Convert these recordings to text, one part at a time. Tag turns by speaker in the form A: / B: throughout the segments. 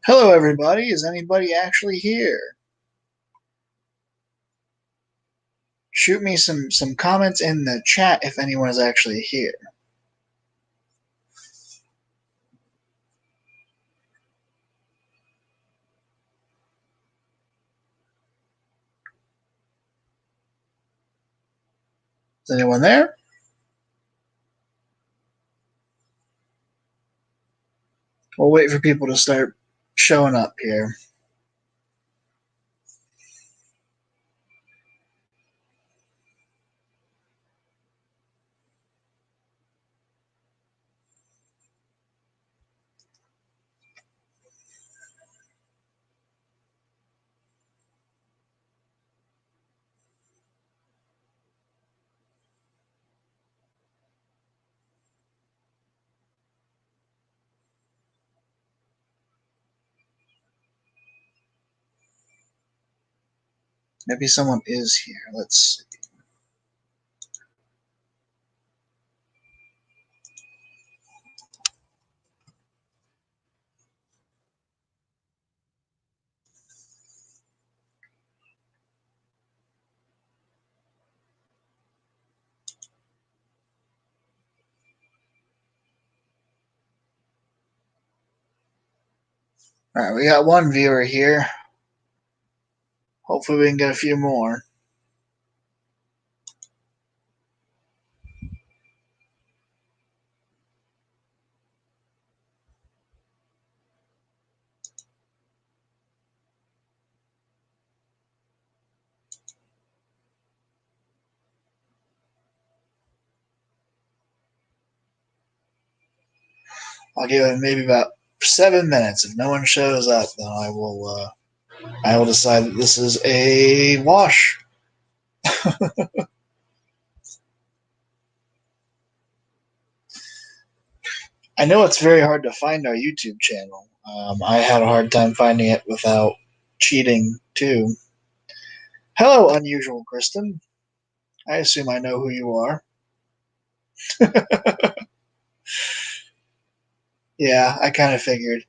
A: Hello, everybody. Is anybody actually here? Shoot me some comments in the chat if anyone is actually here. Is anyone there? We'll wait for people to start showing up here. Maybe someone is here. Let's see. All right, we got one viewer here. Hopefully, we can get a few more. I'll give it maybe about 7 minutes. If no one shows up, then I will decide that this is a wash. I know it's very hard to find our YouTube channel. I had a hard time finding it without cheating too. Hello, unusual Kristen. I assume I know who you are. Yeah, I kind of figured.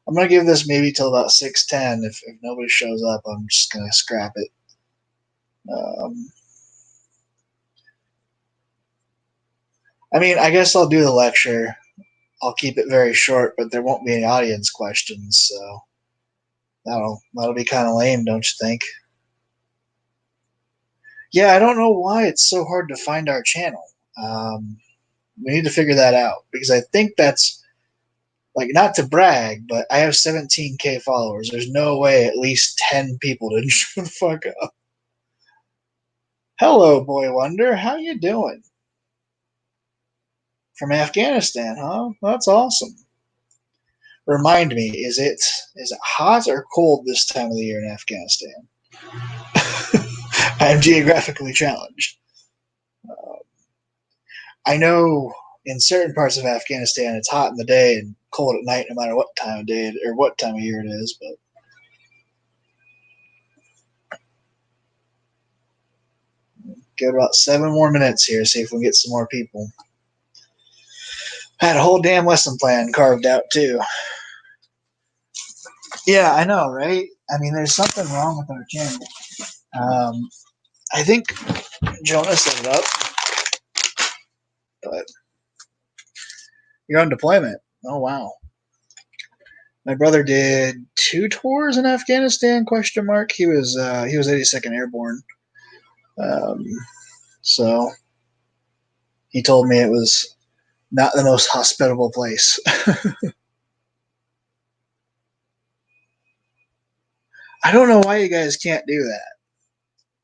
A: I'm gonna give this maybe till about 6:10. If nobody shows up, I'm just gonna scrap it. Um, I mean, I guess I'll do the lecture. I'll keep it very short, but there won't be any audience questions, so that'll be kind of lame, don't you think? Yeah, I don't know why it's so hard to find our channel. We need to figure that out because I think that's like not to brag, but I have 17K followers. There's no way at least 10 people didn't show the fuck up. Hello, boy wonder. How you doing? From Afghanistan, huh? That's awesome. Remind me, is it hot or cold this time of the year in Afghanistan? I am geographically challenged. I know in certain parts of Afghanistan it's hot in the day and cold at night, no matter what time of day or what time of year it is. But give it about 7 more minutes here, see if we can get some more people. I had a whole damn lesson plan carved out too. Yeah, I know, right? I mean, there's something wrong with our channel. I think Jonah set it up, but you're on deployment. Oh wow. My brother did 2 tours in Afghanistan? Question mark. He was 82nd Airborne. Um, so he told me it was not the most hospitable place. I don't know why you guys can't do that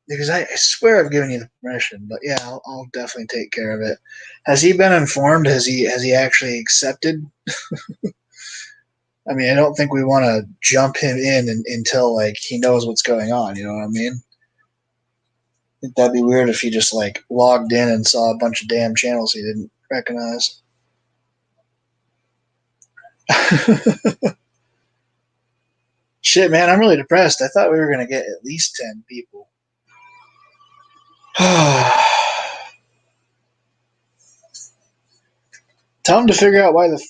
A: because I swear I've given you the permission. But yeah, I'll definitely take care of it. Has he been informed? Has he actually accepted? I mean, I don't think we want to jump him in until like he knows what's going on. You know what I mean? I think that'd be weird if he just like logged in and saw a bunch of damn channels he didn't recognize. Shit, man, I'm really depressed. I thought we were gonna get at least 10 people. Tell him to figure out why the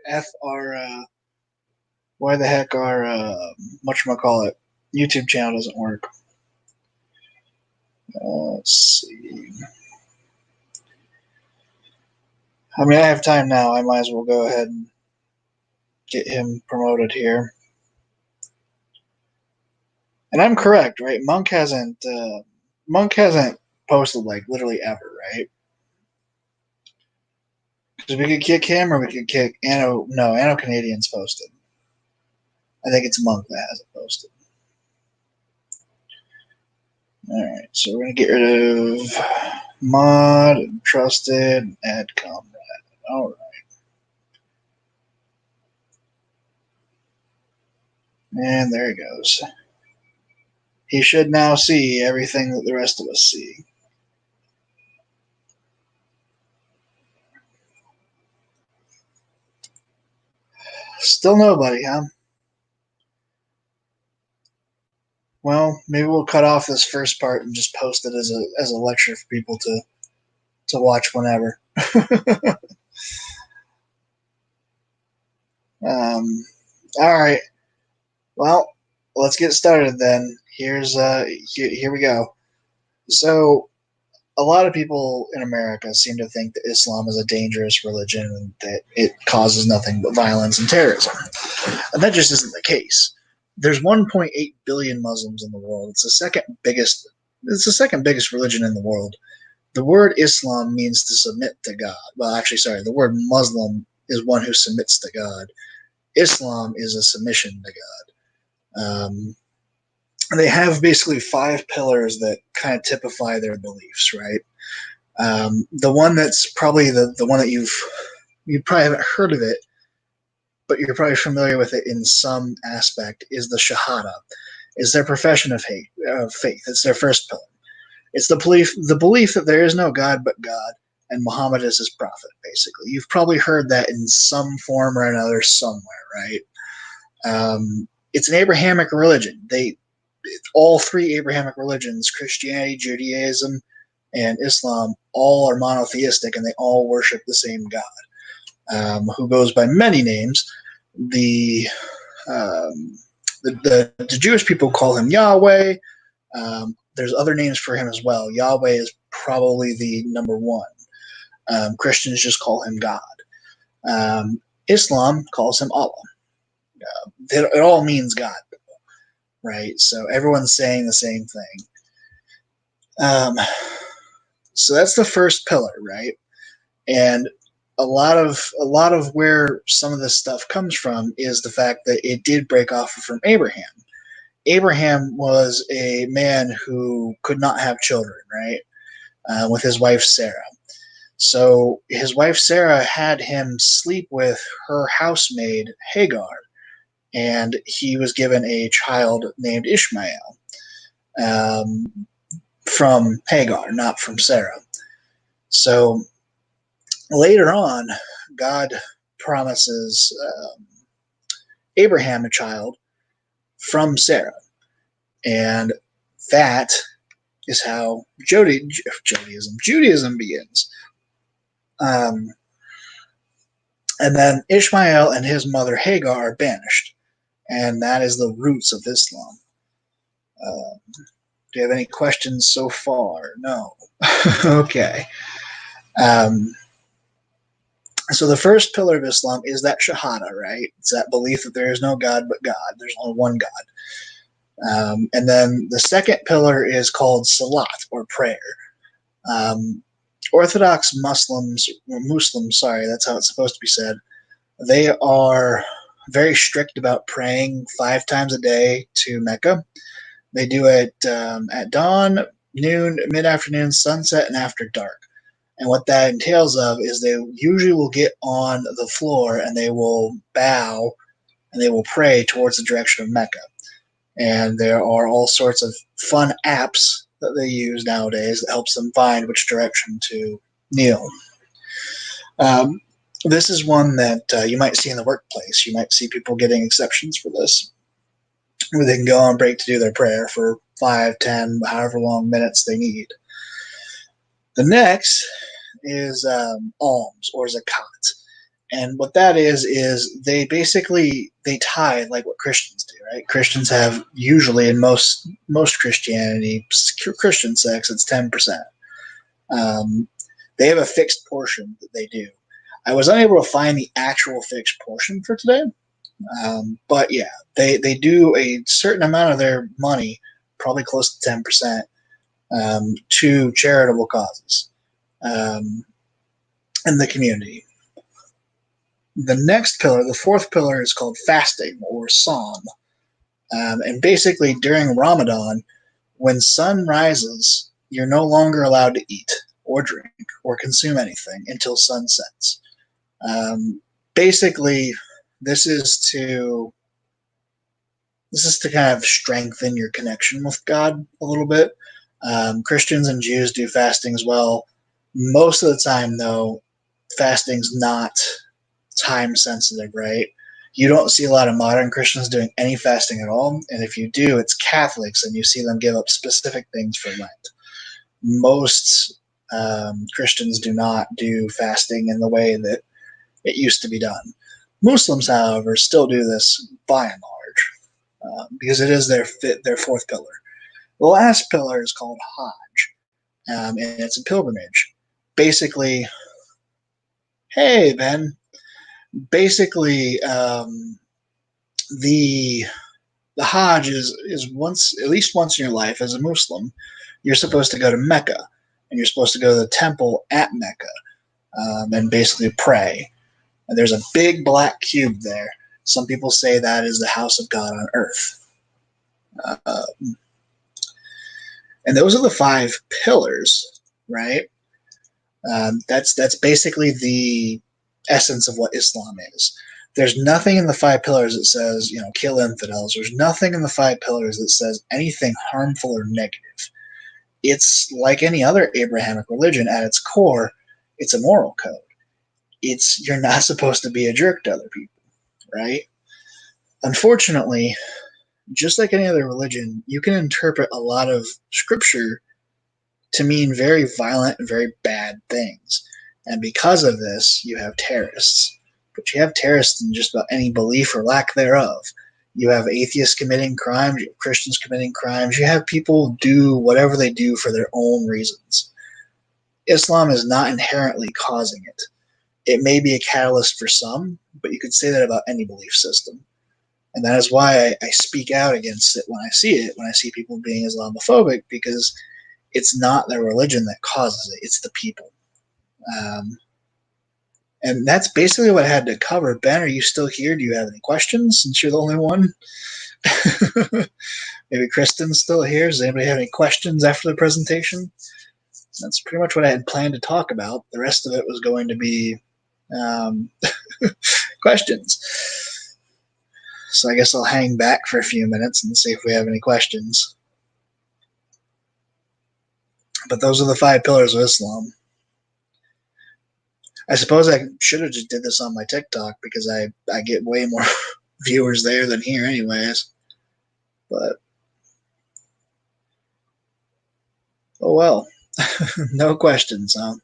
A: f our Why the heck our whatchamacallit YouTube channel doesn't work? Let's see. I mean, I have time now. I might as well go ahead and get him promoted here. And I'm correct, right? Monk hasn't posted like literally ever, right? Because we could kick him or we could kick Anno. No, Anno Canadian's posted. I think it's Monk that hasn't posted. Alright, so we're going to get rid of mod, trusted, add comrade. Alright. And there he goes. He should now see everything that the rest of us see. Still nobody, huh? Well, maybe we'll cut off this first part and just post it as a lecture for people to watch whenever. All right. Well, let's get started then. Here we go. So, a lot of people in America seem to think that Islam is a dangerous religion and that it causes nothing but violence and terrorism. And that just isn't the case. There's 1.8 billion Muslims in the world. It's the second biggest religion in the world. The word Islam means to submit to God. Well, actually, sorry, the word Muslim is one who submits to God. Islam is a submission to God. They have basically 5 pillars that kind of typify their beliefs, right? The one that's probably the one that you probably haven't heard of it, but you're probably familiar with it in some aspect, is the Shahada. It's their profession of faith. It's their first pillar. It's the belief that there is no God but God, and Muhammad is his prophet, basically. You've probably heard that in some form or another somewhere, right? It's an Abrahamic religion. All 3 Abrahamic religions, Christianity, Judaism, and Islam, all are monotheistic, and they all worship the same God, who goes by many names. The Jewish people call him Yahweh. There's other names for him as well. Yahweh is probably the number one. Christians just call him God. Islam calls him Allah. It all means God, right? So everyone's saying the same thing. So that's the first pillar, right? And a lot of where some of this stuff comes from is the fact that it did break off from Abraham. Abraham was a man who could not have children, right? With his wife Sarah. So his wife Sarah had him sleep with her housemaid Hagar, and he was given a child named Ishmael from Hagar, not from Sarah. So later on, God promises Abraham a child from Sarah, and that is how Judaism begins. And then Ishmael and his mother Hagar are banished, and that is the roots of Islam. Do you have any questions so far? No. Okay. So the first pillar of Islam is that Shahada, right? It's that belief that there is no God but God. There's only one God. And then the second pillar is called Salat, or prayer. Orthodox Muslims, sorry, that's how it's supposed to be said. They are very strict about praying 5 times a day to Mecca. They do it at dawn, noon, mid-afternoon, sunset, and after dark. And what that entails of is they usually will get on the floor and they will bow and they will pray towards the direction of Mecca. And there are all sorts of fun apps that they use nowadays that helps them find which direction to kneel. This is one that you might see in the workplace. You might see people getting exceptions for this, where they can go on break to do their prayer for 5, 10, however long minutes they need. The next is alms, or zakat. And what that is they basically they tithe like what Christians do, right? Christians have usually in most Christianity, Christian sects, it's 10%. They have a fixed portion that they do. I was unable to find the actual fixed portion for today, but yeah, they do a certain amount of their money, probably close to 10%, to charitable causes in the community. The next pillar, the fourth pillar, is called fasting or psalm. And basically, during Ramadan, when sun rises, you're no longer allowed to eat or drink or consume anything until sun sets. Basically, this is to kind of strengthen your connection with God a little bit. Christians and Jews do fasting as well. Most of the time, though, fasting's not time sensitive, right? You don't see a lot of modern Christians doing any fasting at all. And if you do, it's Catholics, and you see them give up specific things for Lent. Most Christians do not do fasting in the way that it used to be done. Muslims, however, still do this by and large because it is their fourth pillar. The last pillar is called Hajj, and it's a pilgrimage. Basically, hey, Ben, basically the Hajj is once, at least once in your life as a Muslim, you're supposed to go to Mecca, and you're supposed to go to the temple at Mecca and basically pray. And there's a big black cube there. Some people say that is the house of God on earth. And those are the 5 pillars, right? That's basically the essence of what Islam is. There's nothing in the 5 pillars that says, kill infidels. There's nothing in the 5 pillars that says anything harmful or negative. It's like any other Abrahamic religion at its core, it's a moral code. You're not supposed to be a jerk to other people, right? Unfortunately, just like any other religion, you can interpret a lot of scripture to mean very violent and very bad things. And because of this, you have terrorists. But you have terrorists in just about any belief or lack thereof. You have atheists committing crimes, you have Christians committing crimes, you have people do whatever they do for their own reasons. Islam is not inherently causing it. It may be a catalyst for some, but you could say that about any belief system. And that is why I speak out against it when I see it, when I see people being Islamophobic, because it's not the religion that causes it, it's the people. And that's basically what I had to cover. Ben, are you still here? Do you have any questions since you're the only one? Maybe Kristen's still here. Does anybody have any questions after the presentation? That's pretty much what I had planned to talk about. The rest of it was going to be questions. So I guess I'll hang back for a few minutes and see if we have any questions. But those are the 5 pillars of Islam. I suppose I should have just did this on my TikTok because I get way more viewers there than here anyways. But, oh well. No questions, huh?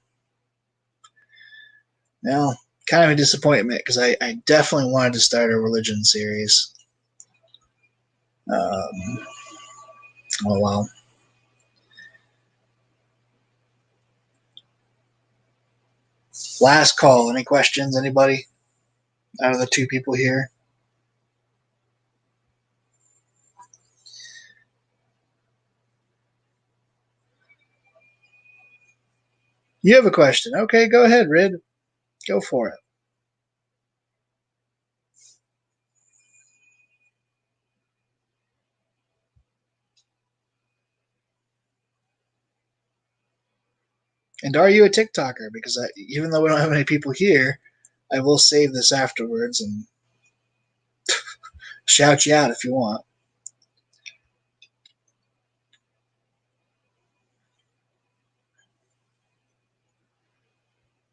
A: Well, kind of a disappointment because I definitely wanted to start a religion series. Oh well. Last call. Any questions? Anybody out of the 2 people here? You have a question. Okay, go ahead, Rid. Go for it. And are you a TikToker? Because even though we don't have any people here, I will save this afterwards and shout you out if you want.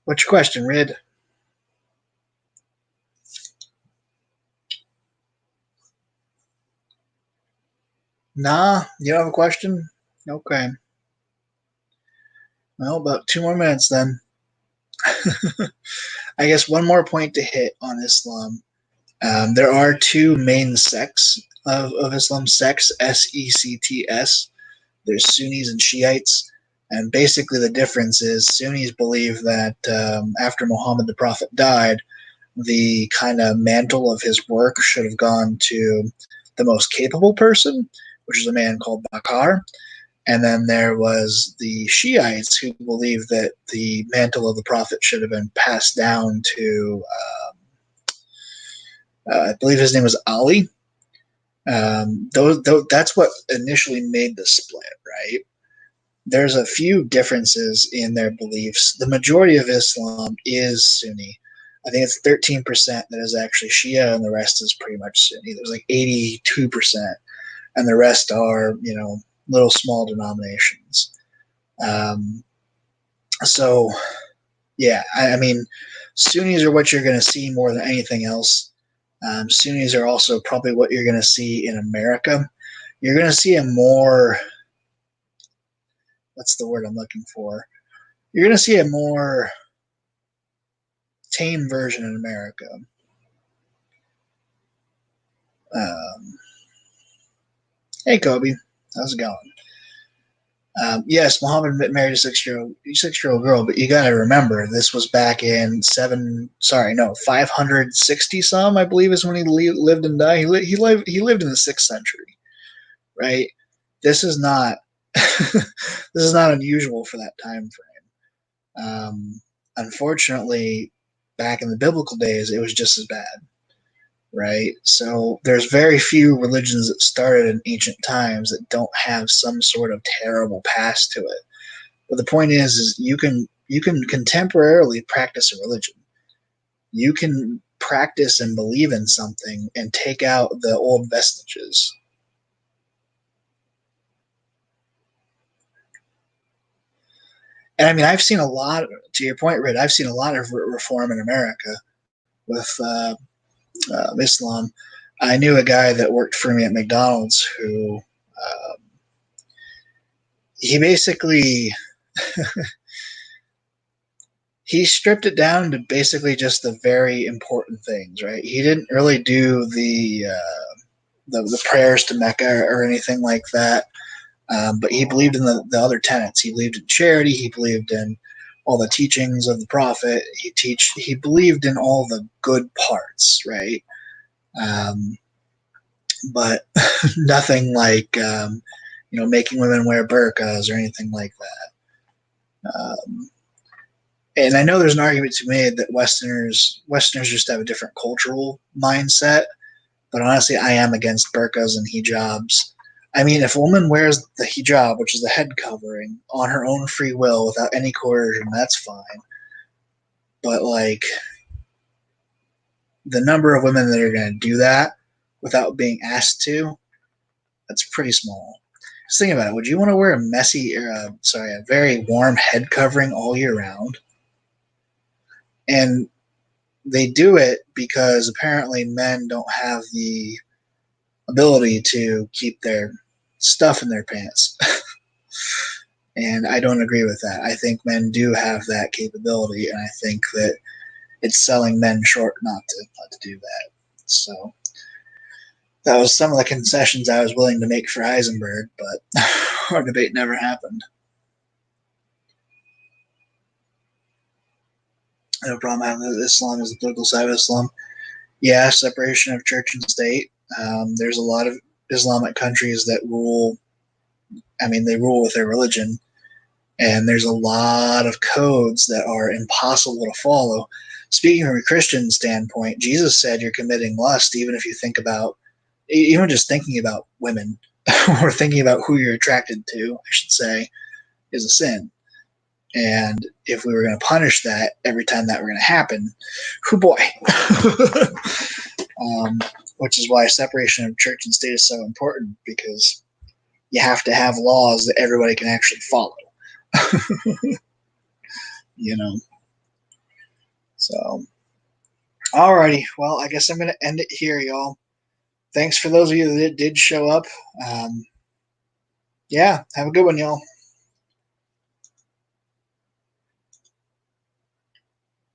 A: What's your question, Rid? Nah, you don't have a question? Okay. Well, about 2 more minutes then. I guess one more point to hit on Islam. There are two main sects of Islam, sects, S-E-C-T-S. There's Sunnis and Shiites. And basically the difference is Sunnis believe that after Muhammad the Prophet died, the kind of mantle of his work should have gone to the most capable person, which is a man called Bakar. And then there was the Shiites who believed that the mantle of the Prophet should have been passed down to, I believe his name was Ali. That's what initially made the split, right? There's a few differences in their beliefs. The majority of Islam is Sunni. I think it's 13% that is actually Shia, and the rest is pretty much Sunni. There's like 82%, and the rest are, little small denominations. So, yeah, I mean, Sunnis are what you're going to see more than anything else. Sunnis are also probably what you're going to see in America. You're going to see a more, what's the word I'm looking for? You're going to see a more tame version in America. Hey, Kobe, how's it going? Yes, Muhammad married a six-year-old girl, but you got to remember this was back in 560 some, I believe, is when he lived and died. He lived in the 6th century, right? This is not this is not unusual for that time frame. Unfortunately, back in the biblical days, it was just as bad, right? So there's very few religions that started in ancient times that don't have some sort of terrible past to it. But the point is you can contemporarily practice a religion. You can practice and believe in something and take out the old vestiges. And I mean, I've seen a lot, to your point, Rid, I've seen a lot of reform in America with Islam. I knew a guy that worked for me at McDonald's who he basically he stripped it down to basically just the very important things, right? He didn't really do the prayers to Mecca or anything like that. But he believed in the other tenets. He believed in charity. He believed in all the teachings of the Prophet. He believed in all the good parts, right? But nothing like making women wear burqas or anything like that. And I know there's an argument to be made that Westerners just have a different cultural mindset. But honestly, I am against burqas and hijabs. I mean, if a woman wears the hijab, which is the head covering, on her own free will without any coercion, that's fine. But, like, the number of women that are going to do that without being asked to, that's pretty small. Just think about it. Would you want to wear a very warm head covering all year round? And they do it because apparently men don't have the ability to keep their stuff in their pants. And I don't agree with that. I think men do have that capability, and I think that it's selling men short not to do that. So that was some of the concessions I was willing to make for Heisenberg, but our debate never happened. No problem. I have Islam as the political side of Islam. Yeah, separation of church and state. There's a lot of Islamic countries that rule. I mean, they rule with their religion, and there's a lot of codes that are impossible to follow. Speaking from a Christian standpoint, Jesus said you're committing lust even if you think about, even just thinking about women or thinking about who you're attracted to, I should say, is a sin. And if we were going to punish that every time that were going to happen, oh boy. Which is why separation of church and state is so important, because you have to have laws that everybody can actually follow. So, alrighty. Well, I guess I'm going to end it here, y'all. Thanks for those of you that did show up. Yeah, have a good one, y'all.